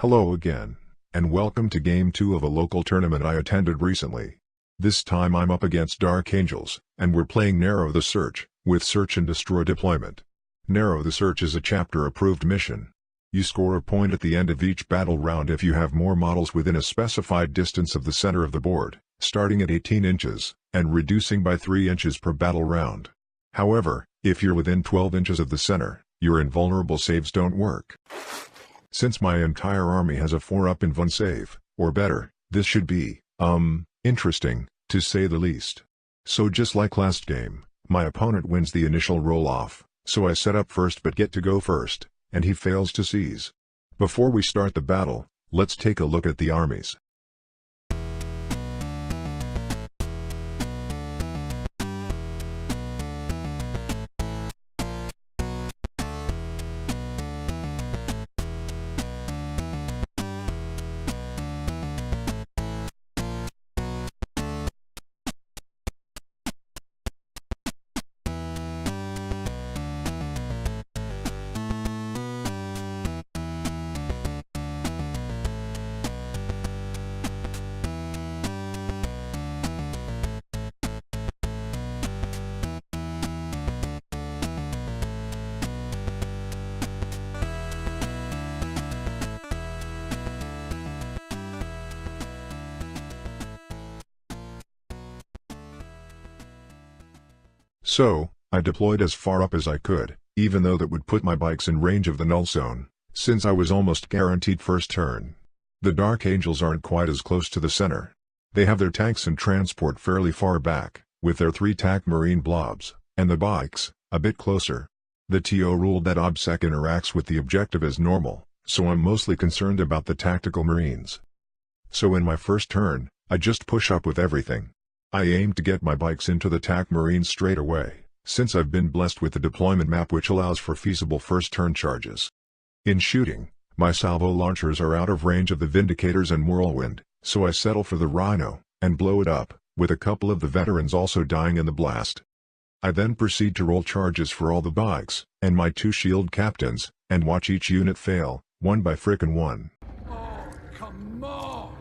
Hello again, and welcome to Game 2 of a local tournament I attended recently. This time I'm up against Dark Angels, and we're playing Narrow the Search, with Search and Destroy deployment. Narrow the Search is a chapter-approved mission. You score a point at the end of each battle round if you have more models within a specified distance of the center of the board, starting at 18 inches, and reducing by 3 inches per battle round. However, if you're within 12 inches of the center, your invulnerable saves don't work. Since my entire army has a 4-up invuln save, or better, this should be, interesting, to say the least. So just like last game, my opponent wins the initial roll-off, so I set up first but get to go first, and he fails to seize. Before we start the battle, let's take a look at the armies. So, I deployed as far up as I could, even though that would put my bikes in range of the null zone, since I was almost guaranteed first turn. The Dark Angels aren't quite as close to the center. They have their tanks and transport fairly far back, with their 3 TAC marine blobs, and the bikes, a bit closer. The TO ruled that OBSEC interacts with the objective as normal, so I'm mostly concerned about the tactical marines. So in my first turn, I just push up with everything. I aim to get my bikes into the TAC marines straight away, since I've been blessed with the deployment map which allows for feasible first turn charges. In shooting, my salvo launchers are out of range of the Vindicators and Whirlwind, so I settle for the Rhino, and blow it up, with a couple of the veterans also dying in the blast. I then proceed to roll charges for all the bikes, and my 2 shield captains, and watch each unit fail, one by frickin' one. Oh, come on!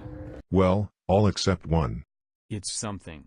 Well, all except one. It's something.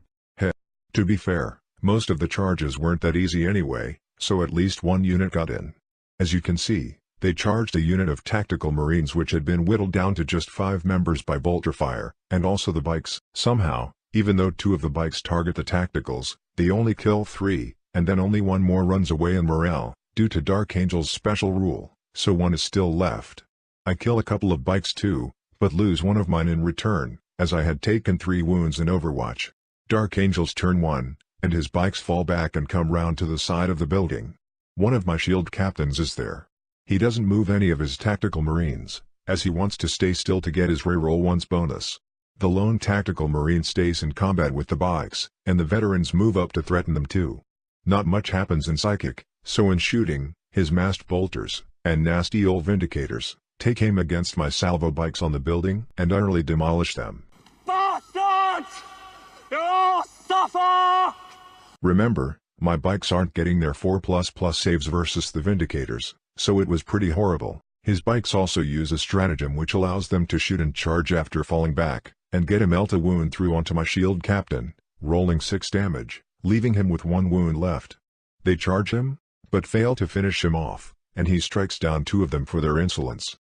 To be fair, most of the charges weren't that easy anyway, so at least one unit got in. As you can see, they charged a unit of tactical marines which had been whittled down to just 5 members by bolter fire, and also the bikes. Somehow, even though 2 of the bikes target the tacticals, they only kill 3, and then only 1 more runs away in morale, due to Dark Angel's special rule, so 1 is still left. I kill a couple of bikes too, but lose 1 of mine in return, as I had taken 3 wounds in Overwatch. Dark Angel's turn 1, and his bikes fall back and come round to the side of the building. One of my shield captains is there. He doesn't move any of his tactical marines, as he wants to stay still to get his reroll once bonus. The lone tactical marine stays in combat with the bikes, and the veterans move up to threaten them too. Not much happens in Psychic, so in shooting, his masked bolters, and nasty old Vindicators, take aim against my salvo bikes on the building and utterly demolish them. Bastards! You suffer! Remember, my bikes aren't getting their 4++ saves versus the Vindicators, so it was pretty horrible. His bikes also use a stratagem which allows them to shoot and charge after falling back, and get a melt wound through onto my shield captain, rolling 6 damage, leaving him with 1 wound left. They charge him, but fail to finish him off, and he strikes down 2 of them for their insolence.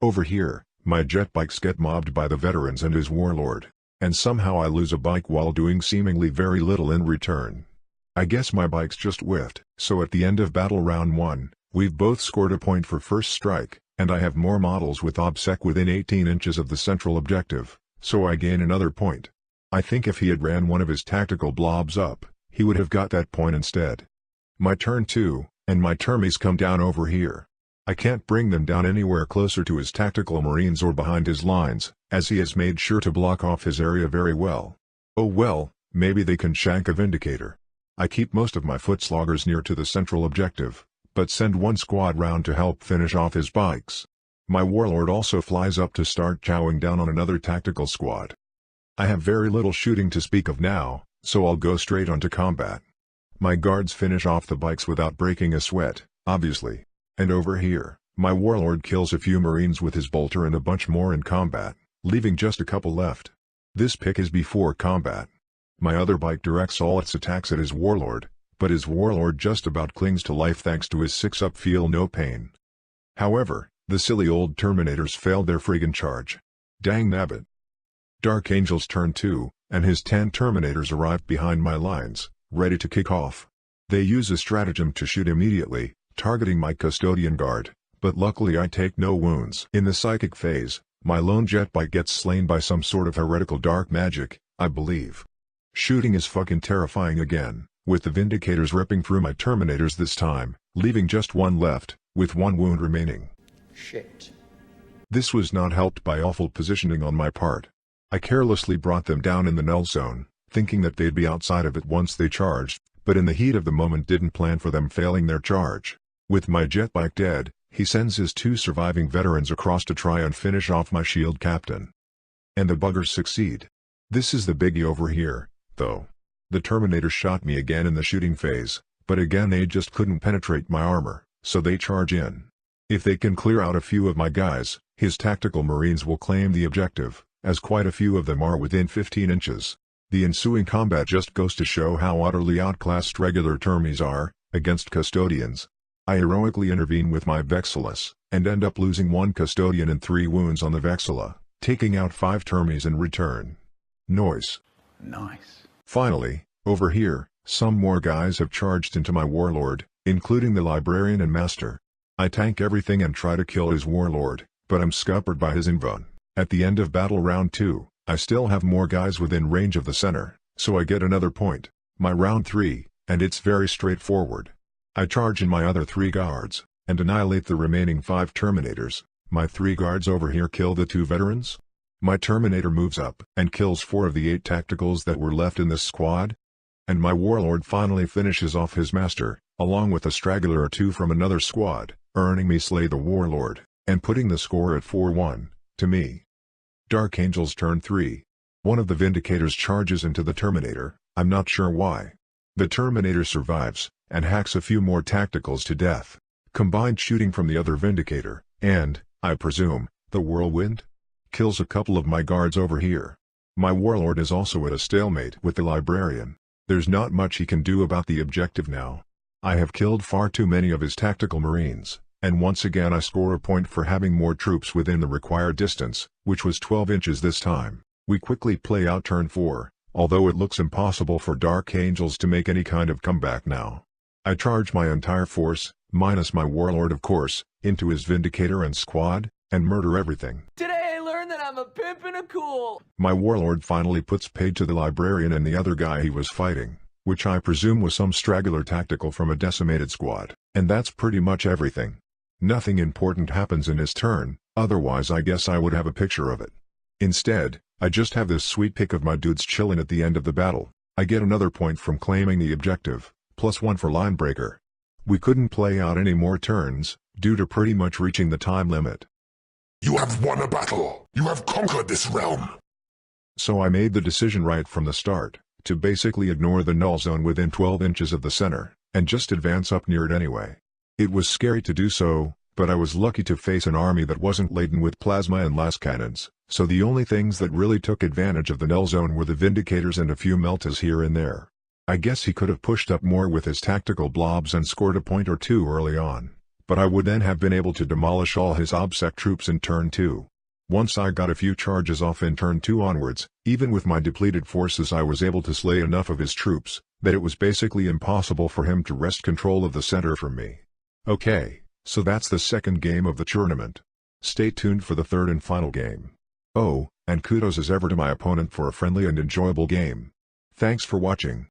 Over here, my jet bikes get mobbed by the veterans and his warlord, and somehow I lose a bike while doing seemingly very little in return. I guess my bikes just whiffed, so at the end of battle round 1, we've both scored a point for first strike, and I have more models with OBSEC within 18 inches of the central objective, so I gain another point. I think if he had ran one of his tactical blobs up, he would have got that point instead. My turn 2, and my termies come down over here. I can't bring them down anywhere closer to his tactical marines or behind his lines, as he has made sure to block off his area very well. Oh well, maybe they can shank a Vindicator. I keep most of my foot sloggers near to the central objective, but send 1 squad round to help finish off his bikes. My warlord also flies up to start chowing down on another tactical squad. I have very little shooting to speak of now, so I'll go straight onto combat. My guards finish off the bikes without breaking a sweat, obviously. And over here, My warlord kills a few marines with his bolter and a bunch more in combat, leaving just a couple left. This pick is before combat. My other bike directs all its attacks at his warlord, but his warlord just about clings to life thanks to his 6-up feel no pain. However, the silly old Terminators failed their friggin' charge. Dang nabbit. Dark Angel's turn 2, and his 10 Terminators arrived behind my lines, ready to kick off. They use a stratagem to shoot immediately, targeting my custodian guard, but luckily I take no wounds. In the psychic phase, my lone jet bike gets slain by some sort of heretical dark magic, I believe. Shooting is fucking terrifying again, with the Vindicators ripping through my Terminators this time, leaving just one left, with 1 wound remaining. Shit. This was not helped by awful positioning on my part. I carelessly brought them down in the null zone, thinking that they'd be outside of it once they charged, but in the heat of the moment didn't plan for them failing their charge. With my jet bike dead, he sends his 2 surviving veterans across to try and finish off my shield captain. And the buggers succeed. This is the biggie over here, though. The Terminators shot me again in the shooting phase, but again they just couldn't penetrate my armor, so they charge in. If they can clear out a few of my guys, his tactical marines will claim the objective, as quite a few of them are within 15 inches. The ensuing combat just goes to show how utterly outclassed regular Termies are, against custodians. I heroically intervene with my Vexillus, and end up losing 1 custodian and 3 wounds on the Vexilla, taking out 5 Termies in return. Nice. Finally, over here, some more guys have charged into my warlord, including the librarian and master. I tank everything and try to kill his warlord, but I'm scuppered by his invuln. At the end of battle round 2, I still have more guys within range of the center, so I get another point, my round 3, and it's very straightforward. I charge in my other 3 guards, and annihilate the remaining 5 Terminators. My 3 guards over here kill the 2 veterans. My Terminator moves up and kills 4 of the 8 tacticals that were left in this squad. And my warlord finally finishes off his master, along with a straggler or 2 from another squad, earning me slay the warlord, and putting the score at 4-1, to me. Dark Angel's turn 3. One of the Vindicators charges into the Terminator, I'm not sure why. The Terminator survives, and hacks a few more tacticals to death. Combined shooting from the other Vindicator, and, I presume, the Whirlwind? Kills a couple of my guards over here. My warlord is also at a stalemate with the librarian. There's not much he can do about the objective now. I have killed far too many of his tactical marines, and once again I score a point for having more troops within the required distance, which was 12 inches this time. We quickly play out turn 4, although it looks impossible for Dark Angels to make any kind of comeback now. I charge my entire force, minus my warlord of course, into his Vindicator and squad, and murder everything. Today I learned that I'm a pimp and a cool. My warlord finally puts paid to the librarian and the other guy he was fighting, which I presume was some straggler tactical from a decimated squad, and that's pretty much everything. Nothing important happens in his turn, otherwise I guess I would have a picture of it. Instead, I just have this sweet pic of my dudes chillin' at the end of the battle. I get another point from claiming the objective, +1 for line breaker. We couldn't play out any more turns, due to pretty much reaching the time limit. You have won a battle! You have conquered this realm! So I made the decision right from the start, to basically ignore the null zone within 12 inches of the center, and just advance up near it anyway. It was scary to do so, but I was lucky to face an army that wasn't laden with plasma and las cannons, so the only things that really took advantage of the null zone were the Vindicators and a few meltas here and there. I guess he could have pushed up more with his tactical blobs and scored a point or 2 early on, but I would then have been able to demolish all his OBSEC troops in turn 2. Once I got a few charges off in turn 2 onwards, even with my depleted forces I was able to slay enough of his troops, that it was basically impossible for him to wrest control of the center from me. Okay, so that's the second game of the tournament. Stay tuned for the third and final game. Oh, and kudos as ever to my opponent for a friendly and enjoyable game. Thanks for watching.